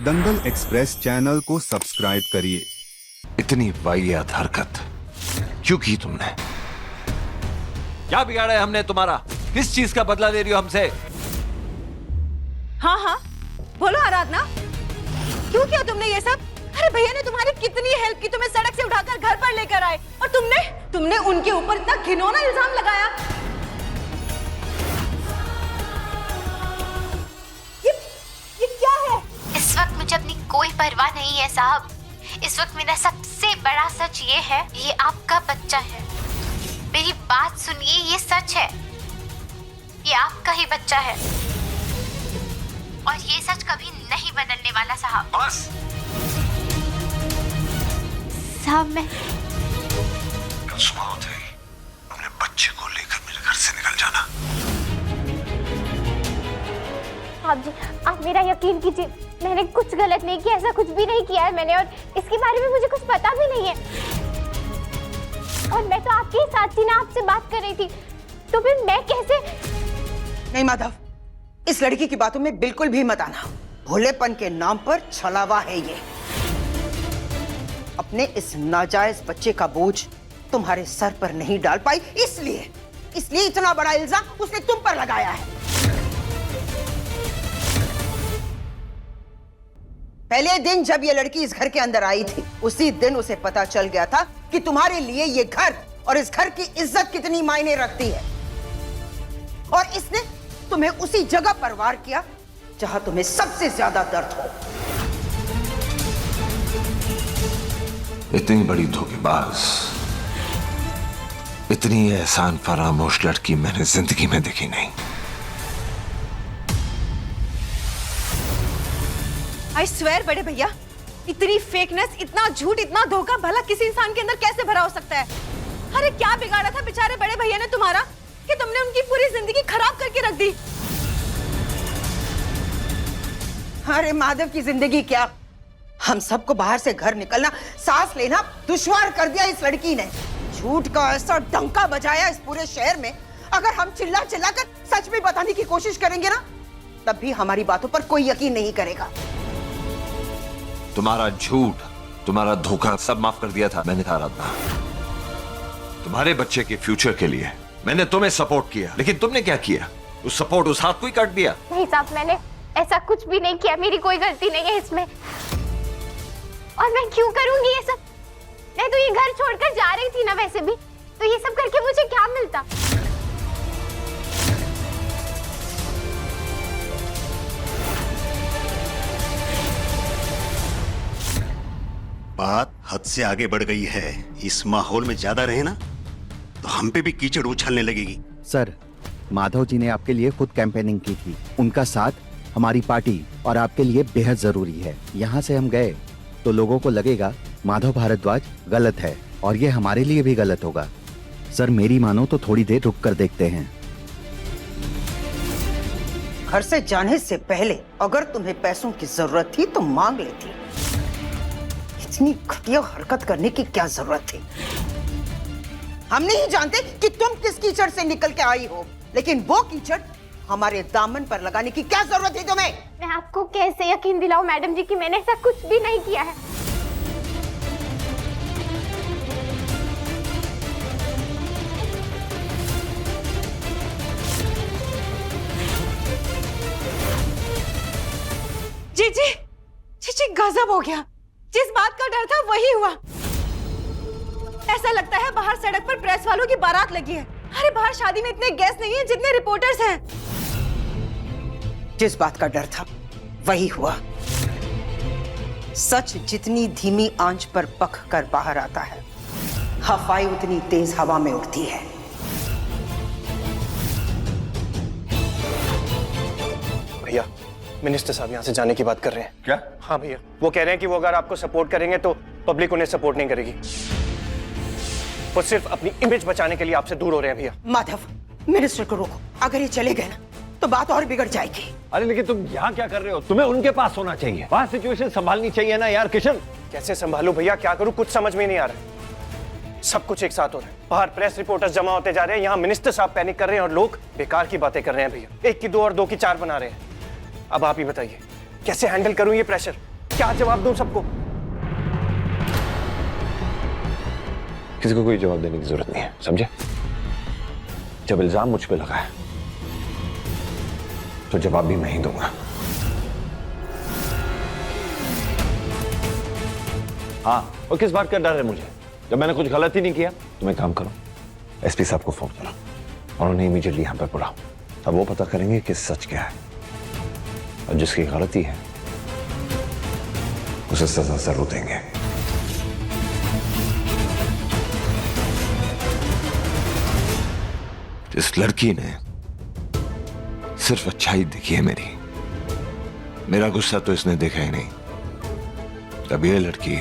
दंगल express channel को subscribe करिए। इतनी वाहियात हरकत क्यों की तुमने? क्या बिगाड़ा है हमने तुम्हारा? किस चीज का बदला ले रही हो हमसे? हाँ हाँ बोलो आराधना, क्यों किया तुमने ये सब? अरे भैया ने तुम्हारी कितनी हेल्प की, तुम्हें सड़क से उठाकर घर पर लेकर आए और तुमने उनके ऊपर इतना घिनौना इल्जाम लगाया। ये क्या है? इस वक्त मुझे अपनी कोई परवाह नहीं है साहब। इस वक्त मेरा सबसे बड़ा सच ये है, ये आपका बच्चा है। मेरी बात सुनिए, ये सच है, ये आपका ही बच्चा है और ये सच कभी नहीं बदलने वाला साहब। बस साहब मैं कल सुबह होते ही अपने बच्चे को लेकर मेरे घर से निकल जाना। साहब जी आप मेरा यकीन कीजिए, मैंने कुछ गलत नहीं किया, ऐसा कुछ भी नहीं किया है मैंने, और इसके बारे में मुझे कुछ पता भी नहीं है। और मैं तो आपके ही साथ थी ना, आपसे बात कर रही थी, तो फिर मैं कैसे? नहीं माधव, इस लड़की की बातों में बिल्कुल भी मत आना। भोलेपन के नाम पर छलावा है ये। अपने इस नाजायज बच्चे का बोझ तुम्हारे सर पर नहीं डाल पाई, इसलिए इतना बड़ा इल्जाम उसने तुम पर लगाया है। पहले दिन जब ये लड़की इस घर के अंदर आई थी, उसी दिन उसे पता चल गया था कि तुम्हारे लिए ये घर और इस घर की इज्जत कितनी मायने रखती है। और इसने तुम्हें उसी जगह पर वार किया जहां तुम्हें सबसे ज्यादा दर्द हो। इतनी बड़ी धोखेबाज, इतनी एहसान फरामोश लड़की मैंने जिंदगी में देखी नहीं। आई स्वेयर बड़े भैया, इतनी फेकनेस, इतना झूठ, इतना धोखा भला किसी इंसान के अंदर कैसे भरा हो सकता है? अरे क्या बिगाड़ा था बेचारे बड़े भैया ने तुम्हारा कि तुमने उनकी पूरी जिंदगी खराब करके रख दी? अरे माधव की जिंदगी क्या, हम सबको बाहर से घर निकलना, सांस लेना दुश्वार कर दिया इस लड़की ने। झूठ का ऐसा डंका बजाया इस पूरे शहर में। अगर हम चिल्ला चिल्ला कर सच में बताने की कोशिश करेंगे ना, तब भी हमारी बातों पर कोई यकीन नहीं करेगा। तुम्हारा झूठ, तुम्हारा धोखा सब माफ कर दिया था मैंने। आराधना, तुम्हारे बच्चे के फ्यूचर के लिए मैंने तुम्हें सपोर्ट किया, लेकिन तुमने क्या किया? उस सपोर्ट उस हाथ को ही काट दिया। नहीं साहब, मैंने ऐसा कुछ भी नहीं किया, मेरी कोई गलती नहीं है इसमें। और मैं क्यों करूंगी ये सब? मैं तो ये घर छोड़कर जा रही थी ना वैसे भी, तो ये सब करके मुझे क्या मिलता? बात हद से आगे बढ़ गई है। इस माहौल में ज्यादा रहे ना तो हम पे भी कीचड़ उछलने लगेगी। सर, माधव जी ने आपके लिए खुद कैंपेनिंग की थी। उनका साथ हमारी पार्टी और आपके लिए बेहद जरूरी है। यहाँ से हम गए तो लोगों को लगेगा माधव भारद्वाज गलत है, और ये हमारे लिए भी गलत होगा। सर मेरी मानो तो थोड़ी देर रुक कर देखते हैं। घर से जाने से पहले अगर तुम्हें पैसों की जरूरत थी तो मांग लेती। इतनी घटिया हरकत करने की क्या जरूरत थी? हम नहीं जानते कि तुम किस कीचड़ से निकल के आई हो, लेकिन वो कीचड़ हमारे दामन पर लगाने की क्या जरूरत थी तुम्हें? मैं आपको कैसे यकीन दिलाऊं मैडम जी कि मैंने ऐसा कुछ भी नहीं किया है। जी गजब हो गया। जिस बात का डर था वही हुआ। ऐसा लगता है बाहर सड़क पर प्रेस वालों की बारात लगी है। अरे बाहर शादी में इतने गेस्ट नहीं है जितने रिपोर्टर्स हैं। जिस बात का डर था वही हुआ। सच जितनी धीमी आंच पर पक कर बाहर आता है, हवाएं उतनी तेज हवा में उड़ती है। भैया, मिनिस्टर साहब यहाँ से जाने की बात कर रहे हैं। क्या? हाँ भैया, वो कह रहे हैं कि वो अगर आपको सपोर्ट करेंगे तो पब्लिक उन्हें सपोर्ट नहीं करेगी। वो सिर्फ अपनी इमेज बचाने के लिए आपसे दूर हो रहे हैं भैया। माधव, मिनिस्टर को रोको। अगर ये चले गए ना तो बात और बिगड़ जाएगी। अरे लेकिन तुम यहाँ क्या कर रहे हो? तुम्हें उनके पास होना चाहिए, वहाँ सिचुएशन संभालनी चाहिए ना यार। किशन, कैसे संभालू भैया, क्या करूँ, कुछ समझ में नहीं आ रहा। सब कुछ एक साथ हो रहा है। बाहर प्रेस रिपोर्टर्स जमा होते जा रहे हैं, यहाँ मिनिस्टर साहब पैनिक कर रहे हैं और लोग बेकार की बातें कर रहे हैं भैया। 1 की 2 और 2 की 4 बना रहे हैं। अब आप ही बताइए कैसे हैंडल करूं ये प्रेशर? क्या जवाब दूं सबको? किसी को कोई जवाब देने की जरूरत नहीं है, समझे? जब इल्जाम मुझ पे लगा है तो जवाब भी मैं ही दूंगा। हाँ, और किस बात का डर है मुझे? जब मैंने कुछ गलत ही नहीं किया तो मैं काम करूं, एसपी साहब को फोन करो और उन्हें इमीडिएटली यहां पर बुलाओ। अब वो पता करेंगे कि सच क्या है और जिसकी गलती है उसे सजा जरूर देंगे। इस लड़की ने सिर्फ अच्छाई देखी है मेरी, मेरा गुस्सा तो इसने देखा ही नहीं। अब ये लड़की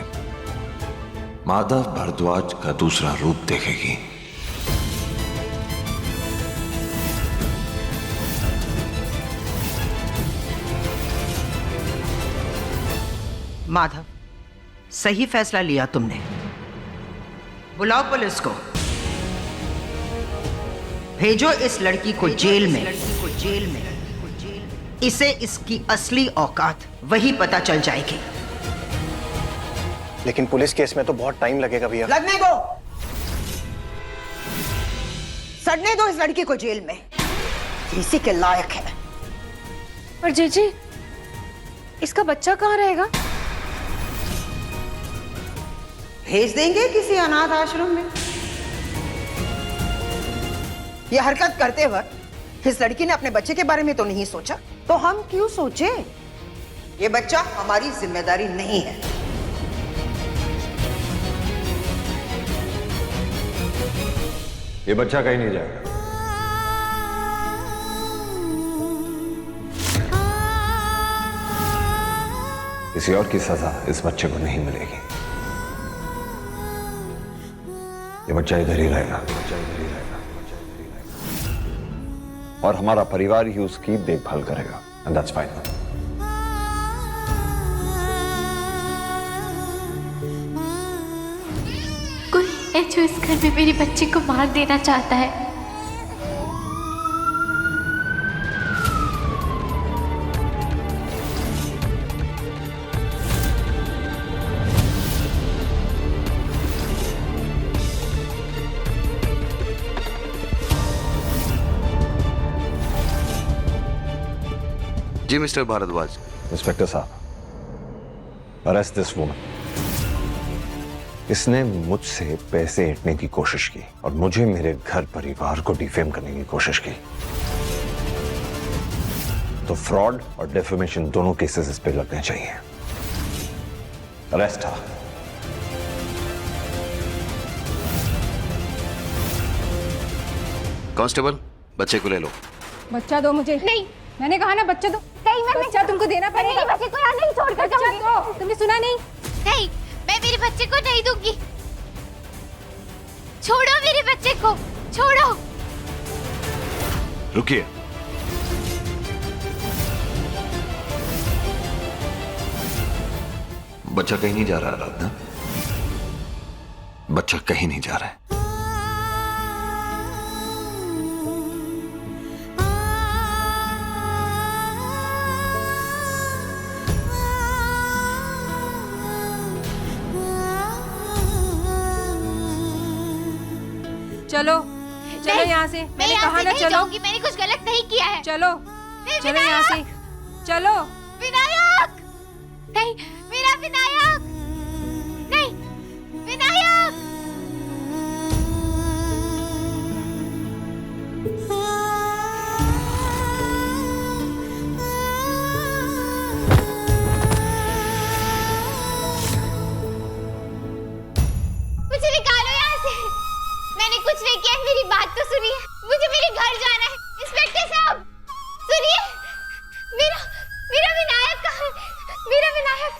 माधव भारद्वाज का दूसरा रूप देखेगी। माधव, सही फैसला लिया तुमने। बुलाओ पुलिस को, भेजो इस लड़की को जेल में। इसे इसकी असली औकात वही पता चल जाएगी। लेकिन पुलिस केस में तो बहुत टाइम लगेगा भैया। लगने दो, सड़ने दो इस लड़की को जेल में, इसी के लायक है। पर जीजी, इसका बच्चा कहाँ रहेगा? भेज देंगे किसी अनाथ आश्रम में। यह हरकत करते वक्त इस लड़की ने अपने बच्चे के बारे में तो नहीं सोचा, तो हम क्यों सोचे? ये बच्चा हमारी जिम्मेदारी नहीं है। ये बच्चा कहीं नहीं जाएगा। किसी और की सजा इस बच्चे को नहीं मिलेगी। ये बच्चा इधर ही रहेगा, और हमारा परिवार ही उसकी देखभाल करेगा। And that's fine. कोई है जो इस घर में मेरे बच्चे को मार देना चाहता है। जी मिस्टर भारद्वाज। इंस्पेक्टर साहब, अरेस्ट दिस वुमन। इसने मुझसे पैसे ऐंठने की कोशिश की और मुझे, मेरे घर परिवार को डिफेम करने की कोशिश की। तो फ्रॉड और डेफेमेशन दोनों केसेस इस पे लगने चाहिए। अरेस्ट। कांस्टेबल, बच्चे को ले लो। बच्चा दो मुझे। नहीं, मैंने कहा ना बच्चा दो। नहीं, मैं बच्चा तुमको देना पड़ेगा। मेरे बच्चे को यहाँ नहीं छोड़कर जाऊंगी। तुमने सुना नहीं? नहीं, मैं मेरे बच्चे को नहीं दूंगी। छोड़ो मेरे बच्चे को, छोड़ो। रुकिए। बच्चा कहीं नहीं जा रहा आराधना, बच्चा कहीं नहीं जा रहा है। चलो चलो यहाँ से। मैंने कहा ना चलो। मैंने कुछ गलत नहीं किया है। चलो चलो यहाँ से, चलो। विनायक, नहीं, मेरा विनायक, नहीं, विनायक। मुझे निकालो यहाँ से। मैंने कुछ नहीं किया, मेरी बात तो सुनिए। मुझे मेरे घर जाना है। इंस्पेक्टर साहब सुनिए, मेरा मेरा विनायक कहाँ है? मेरा विनायक